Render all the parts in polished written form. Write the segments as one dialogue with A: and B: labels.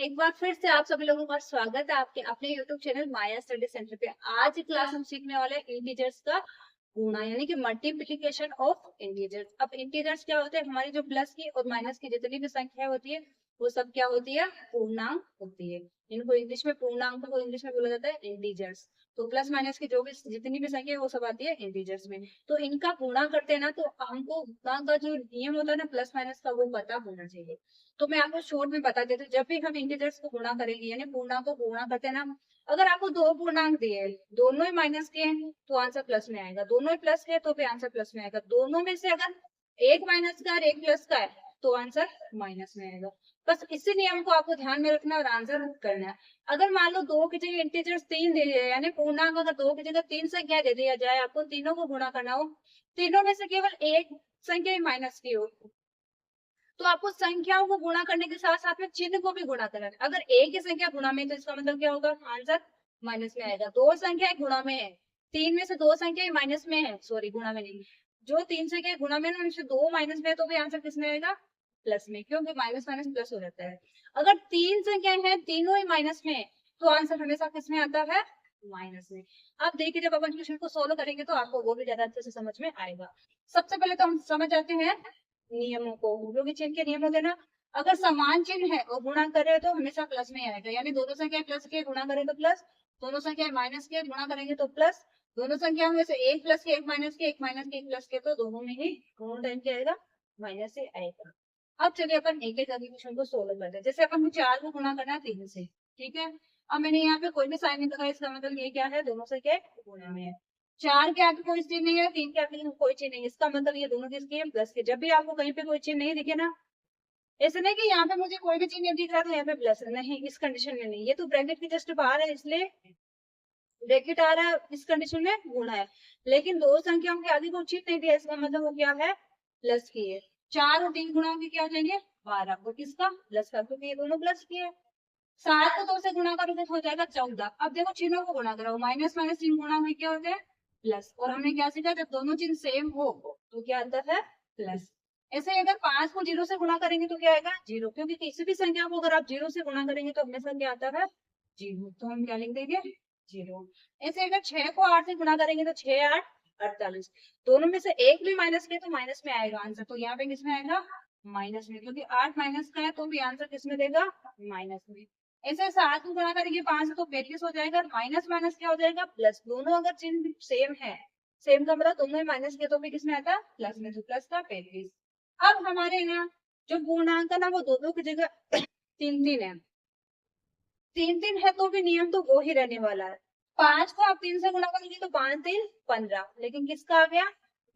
A: एक बार फिर से आप सभी लोगों का स्वागत है आपके अपने YouTube चैनल माया स्टडी सेंटर पे। आज की क्लास हम सीखने वाले हैं इंटीजर्स का गुणा यानी कि मल्टीप्लिकेशन ऑफ इंटीजर्स। अब इंटीजर्स क्या होते हैं? हमारी जो प्लस की और माइनस की जितनी भी संख्या होती है वो सब क्या होती है? पूर्णांक होती है। इनको इंग्लिश में पूर्णांक को इंग्लिश में बोला जाता है इंटीजर्स। तो प्लस माइनस की जो भी जितनी भी संख्या है वो सब आती है इंटीजर्स में। तो इनका गुणा करते हैं ना, तो हमको गुणा का जो नियम होता है ना प्लस माइनस का, वो पता होना चाहिए। तो मैं आपको शॉर्ट में बता देती हूँ। जब भी हम इंटीजर्स को गुणा करेंगे यानी पूर्णांक को गुणा करते हैं ना, अगर आपको दो पूर्णांक दिए, दोनों ही माइनस के हैं तो आंसर प्लस में आएगा, दोनों ही प्लस के हैं तो भी आंसर प्लस में आएगा, दोनों में से अगर एक माइनस का और एक प्लस का है तो आंसर माइनस में आएगा। बस इसी नियम को आपको ध्यान में रखना और आंसर करना है। अगर मान लो दो की जगह इंटीजर्स तीन दे दिया, यानी पूर्णांक अगर दो की जगह तीन संख्या दे दिया जाए, आपको तीनों को गुणा करना हो, तीनों में से केवल एक संख्या ही माइनस की हो, तो आपको संख्याओं को गुणा करने के साथ साथ में चिन्ह को भी गुणा करना है। अगर एक ही संख्या गुणा में है तो इसका मतलब क्या होगा? आंसर माइनस में आएगा। दो संख्या गुणा में है, तीन में से दो संख्या माइनस में है, सॉरी गुणा में नहीं, जो तीन संख्या गुणा में ना उनसे दो माइनस में है तो भी आंसर किस में आएगा? प्लस में, क्योंकि माइनस माइनस प्लस हो जाता है। अगर तीन संख्या है तीनों ही माइनस में तो आंसर हमेशा किस में आता है? माइनस में। अब देखिए जब अपन क्वेश्चन को सोल्व करेंगे तो आपको वो भी ज्यादा अच्छे से समझ में आएगा। सबसे पहले तो हम समझ जाते हैं नियमों को, जो भी चिन्ह के नियम होते हैं ना, अगर समान चिन्ह है और गुणा करे तो हमेशा प्लस में आएगा, यानी दोनों संख्या प्लस के गुणा करें तो प्लस, दोनों संख्या माइनस के गुणा करेंगे तो प्लस, दोनों संख्या में से एक प्लस के एक माइनस के, एक माइनस के एक प्लस के, तो दोनों में ही दोनों टाइम क्या आएगा? माइनस से आएगा। अब चलिए अपन एक एक करके क्वेश्चन को सोल्व करते हैं। जैसे अपन को चार को गुणा करना है तीन से, ठीक है। अब मैंने यहाँ पे कोई भी साइन नहीं लगाया, इसका मतलब ये क्या है? दोनों संख्या गुणा में है। चार के आगे कोई चिन्ह नहीं है, तीन के आगे कोई चिन्ह नहीं है, इसका मतलब ये दोनों किसके हैं? प्लस के। जब भी आपको कहीं पे कोई चिन्ह नहीं दिखे ना, ऐसे नहीं कि यहाँ पे मुझे कोई भी चिन्ह नहीं दिख रहा तो यहाँ पे प्लस है, नहीं, इस कंडीशन में नहीं, ये तो ब्रैकेट के जस्ट बाहर है इसलिए ब्रैकेट आ रहा है, इस कंडीशन में गुणा है। लेकिन दो संख्याओं के आगे कोई चिन्ह नहीं दिया, इसका मतलब वो क्या है? प्लस की है। चार और तीन गुणा होंगे क्या हो जाएंगे? 12। वो किसका? प्लस का, क्योंकि ये दोनों प्लस की है। सात को दो से गुणा करोगे तो हो जाएगा 14। अब देखो चिन्हों को गुणा करो, माइनस माइनस चिन्ह गुणा में क्या होते हैं? प्लस। और हमने क्या सीखा? जब दोनों चिन्ह सेम हो तो क्या आता है? प्लस। ऐसे ही अगर पांच को जीरो से गुणा करेंगे तो क्या आएगा? जीरो, क्योंकि किसी भी संख्या को अगर आप जीरो से गुणा करेंगे तो हमेशा क्या आता है? जीरो, तो हम क्या लिख देंगे? जीरो। ऐसे अगर छह को आठ से गुणा करेंगे तो छह आठ 48, दोनों में से एक भी माइनस के तो माइनस में आएगा आंसर, तो यहाँ पे किसमें आएगा? माइनस में, क्योंकि आठ माइनस का है तो भी आंसर किसमें देगा? माइनस में। ऐसे सात को गुणा करेंगे पांच से तो 42 हो जाएगा, माइनस माइनस क्या हो जाएगा? प्लस। दोनों अगर चिन्ह सेम है, सेम का मतलब दोनों ही माइनस के, तो भी किसमें आता है? प्लस में, तो प्लस का 42। अब हमारे यहाँ जो पूर्णांक है ना वो दो दो की जगह तीन तीन है, तीन तीन है तो भी नियम तो वो ही रहने वाला है। पांच को आप तीन से गुणा करेंगे तो पांच तीन 15, लेकिन किसका आ गया?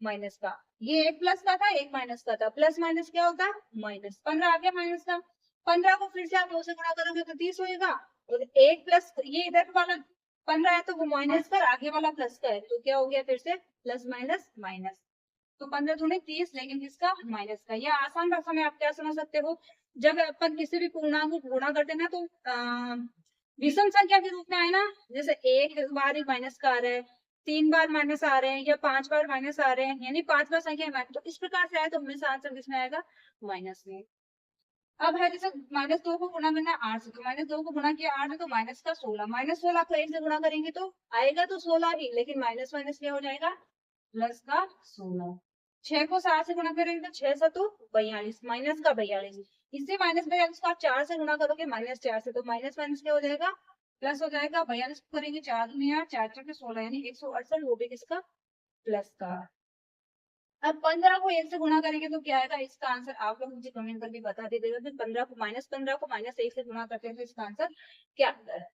A: माइनस का। ये एक प्लस का था एक माइनस का था, प्लस माइनस क्या होता है? माइनस। 15 आ गया माइनस का। 15 को फिर से आप दो से गुणा करोगे तो 30 होएगा, और एक प्लस ये इधर वाला 15 है तो वो माइनस का, आगे वाला प्लस का है, तो क्या हो गया? फिर से प्लस माइनस माइनस, तो 15 दूनी 30, लेकिन किसका? माइनस का। यह आसान भाषा में आप क्या समझ सकते हो? जब अपन किसी भी पूर्णांक को गुणा करते हैं ना तो विषम संख्या के रूप में आए ना, जैसे एक बार ही माइनस का आ रहा है, तीन बार माइनस आ रहे हैं, या पांच बार माइनस आ रहे हैं, यानी पांच बार संख्या माइनस, तो इस प्रकार से आए तो हमेशा आंसर किसमें आएगा? माइनस में। अब है जैसे माइनस दो को गुणा करना है आठ से, तो माइनस दो को गुणा किया आठ है तो माइनस का 16, माइनस 16 को एक से गुणा करेंगे तो आएगा तो 16 ही, लेकिन माइनस माइनस क्या हो जाएगा? प्लस का 16। छह को सात से गुणा करेंगे तो छह सतु 42, माइनस का 42। इसे माइनस 42 को आप चार से गुणा करोगे माइनस चार से, तो माइनस माइनस क्या हो जाएगा? प्लस हो जाएगा। 42 को करेंगे चार दुनिया चार चार 16, यानी 168, वो भी किसका? प्लस का। अब 15 को एक से गुणा करेंगे तो क्या आएगा? इसका आंसर आप लोग मुझे कमेंट करके बता दीजिएगा कि 15 को माइनस एक से गुणा करते हैं तो इसका आंसर क्या आता है।